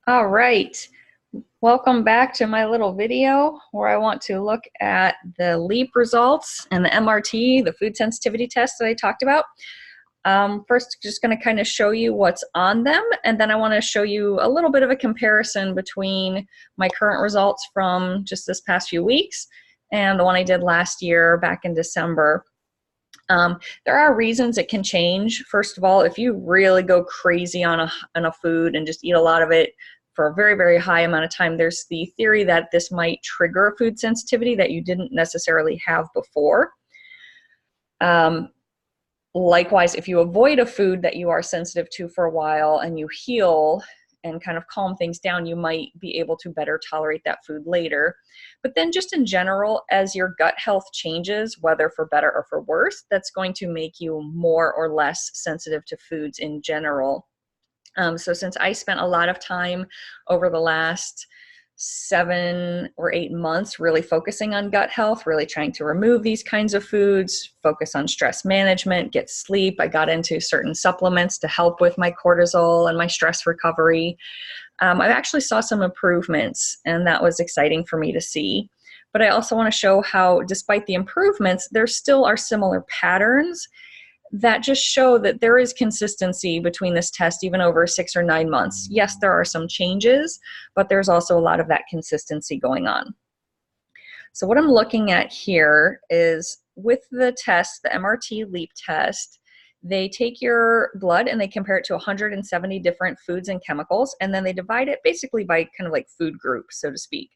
All right, welcome back to my little video where I want to look at the LEAP results and the MRT, the food sensitivity test that I talked about. First, just going to kind of show you what's on them, and then I want to show you a little bit of a comparison between my current results from just this past few weeks and the one I did last year back in December. There are reasons it can change. First of all, if you really go crazy on a food and just eat a lot of it for a very, very high amount of time, there's the theory that this might trigger a food sensitivity that you didn't necessarily have before. Likewise, if you avoid a food that you are sensitive to for a while and you heal and kind of calm things down, you might be able to better tolerate that food later. But then just in general, as your gut health changes, whether for better or for worse, that's going to make you more or less sensitive to foods in general. So since I spent a lot of time over the last 7 or 8 months really focusing on gut health, really trying to remove these kinds of foods, focus on stress management, get sleep. I got into certain supplements to help with my cortisol and my stress recovery. I actually saw some improvements, and that was exciting for me to see. But I also want to show how, despite the improvements, there still are similar patterns that just show that there is consistency between this test even over 6 or 9 months. Yes, there are some changes, but there's also a lot of that consistency going on. So what I'm looking at here is with the test, the MRT LEAP test, they take your blood and they compare it to 170 different foods and chemicals, and then they divide it basically by kind of like food groups, so to speak.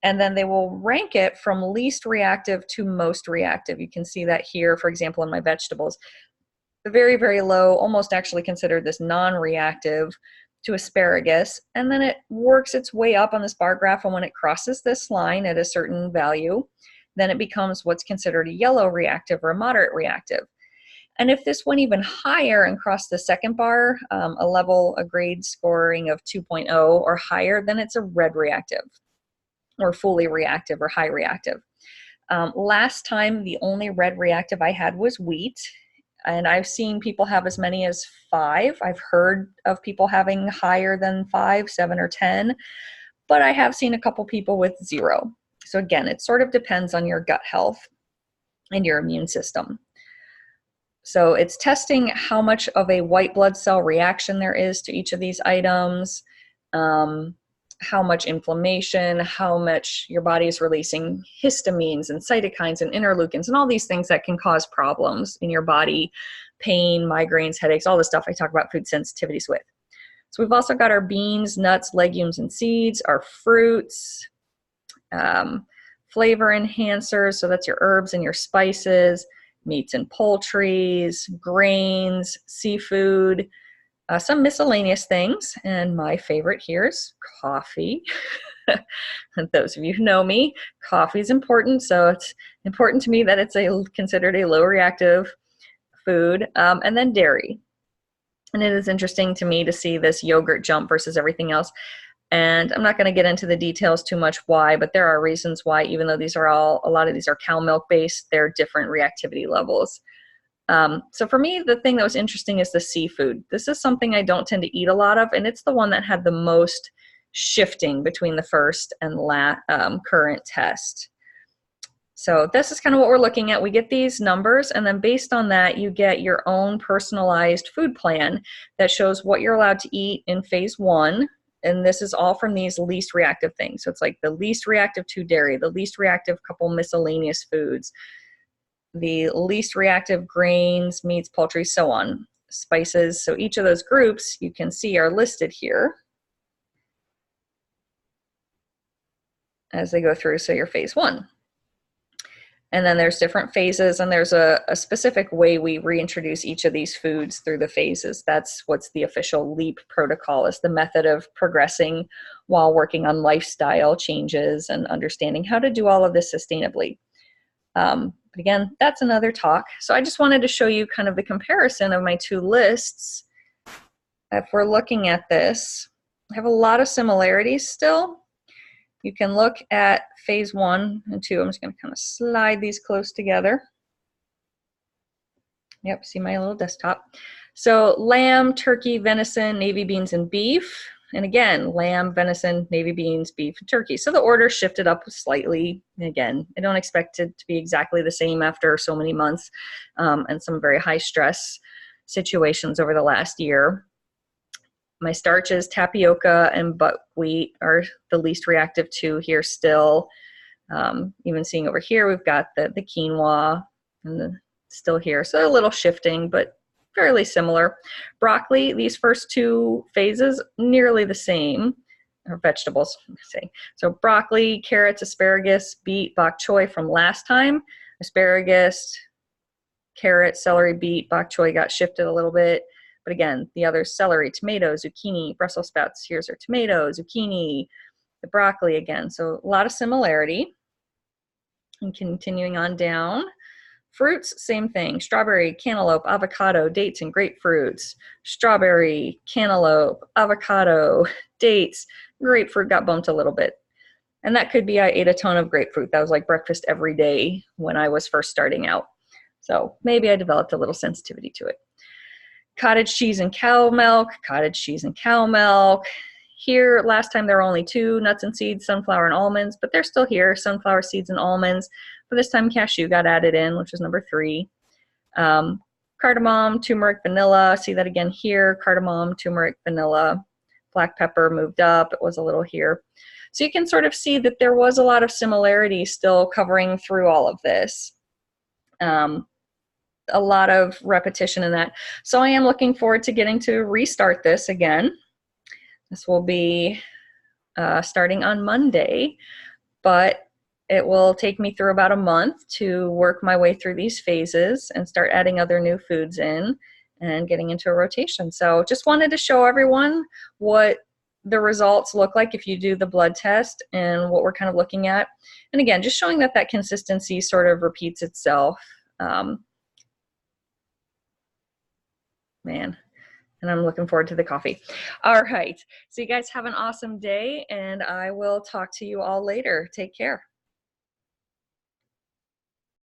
And then they will rank it from least reactive to most reactive. You can see that here, for example, in my vegetables. Very, very low, almost actually considered this non-reactive to asparagus. And then it works its way up on this bar graph. And when it crosses this line at a certain value, then it becomes what's considered a yellow reactive or a moderate reactive. And if this went even higher and crossed the second bar, a grade scoring of 2.0 or higher, then it's a red reactive or fully reactive or high reactive. Last time, the only red reactive I had was wheat, and I've seen people have as many as 5. I've heard of people having higher than 5, 7, or 10, but I have seen a couple people with 0. So again, it sort of depends on your gut health and your immune system. So it's testing how much of a white blood cell reaction there is to each of these items, how much inflammation, how much your body is releasing histamines and cytokines and interleukins and all these things that can cause problems in your body, pain, migraines, headaches, all the stuff I talk about food sensitivities with. So we've also got our beans, nuts, legumes, and seeds, our fruits, flavor enhancers, so that's your herbs and your spices, meats and poultries, grains, seafood, some miscellaneous things, and my favorite here is coffee. And those of you who know me, coffee is important, so it's important to me that it's considered a low reactive food, and then dairy. And it is interesting to me to see this yogurt jump versus everything else. And I'm not going to get into the details too much why, but there are reasons why, even though a lot of these are cow milk based, they're different reactivity levels. So for me, the thing that was interesting is the seafood. This is something I don't tend to eat a lot of, and it's the one that had the most shifting between the first and current test. So this is kind of what we're looking at. We get these numbers, and then based on that, you get your own personalized food plan that shows what you're allowed to eat in phase 1. And this is all from these least reactive things. So it's like the least reactive to dairy, the least reactive couple miscellaneous foods, the least reactive grains, meats, poultry, so on, spices. So each of those groups you can see are listed here as they go through, so your phase 1. And then there's different phases, and there's a specific way we reintroduce each of these foods through the phases. That's what's the official LEAP protocol, is the method of progressing while working on lifestyle changes and understanding how to do all of this sustainably. But again, that's another talk. So I just wanted to show you kind of the comparison of my 2 lists. If we're looking at this, I have a lot of similarities still. You can look at phase 1 and 2. I'm just going to kind of slide these close together. Yep, see my little desktop. So lamb, turkey, venison, navy beans, and beef. And again, lamb, venison, navy beans, beef, and turkey. So the order shifted up slightly. Again, I don't expect it to be exactly the same after so many months and some very high stress situations over the last year. My starches, tapioca and buckwheat, are the least reactive to here still. Even seeing over here, we've got the quinoa and still here. So a little shifting, but fairly similar. Broccoli, these first two phases, nearly the same, or vegetables, say. So broccoli, carrots, asparagus, beet, bok choy from last time. Asparagus, carrot, celery, beet, bok choy got shifted a little bit. But again, the others, celery, tomato, zucchini, Brussels sprouts, here's our tomato, zucchini, the broccoli again. So a lot of similarity. And continuing on down, fruits, same thing. Strawberry, cantaloupe, avocado, dates, and grapefruits. Strawberry, cantaloupe, avocado, dates, grapefruit got bumped a little bit. And that could be I ate a ton of grapefruit. That was like breakfast every day when I was first starting out. So maybe I developed a little sensitivity to it. Cottage cheese and cow milk, cottage cheese and cow milk. Here, last time there were only two, nuts and seeds, sunflower and almonds, but they're still here, sunflower seeds and almonds. But this time cashew got added in, which is number 3. Cardamom, turmeric, vanilla. See that again here, cardamom, turmeric, vanilla. Black pepper moved up, it was a little here. So you can sort of see that there was a lot of similarity still covering through all of this. A lot of repetition in that. So I am looking forward to getting to restart this again. This will be starting on Monday, but it will take me through about a month to work my way through these phases and start adding other new foods in and getting into a rotation. So just wanted to show everyone what the results look like if you do the blood test and what we're kind of looking at. And again, just showing that that consistency sort of repeats itself. Man, and I'm looking forward to the coffee. All right, so you guys have an awesome day, and I will talk to you all later. Take care.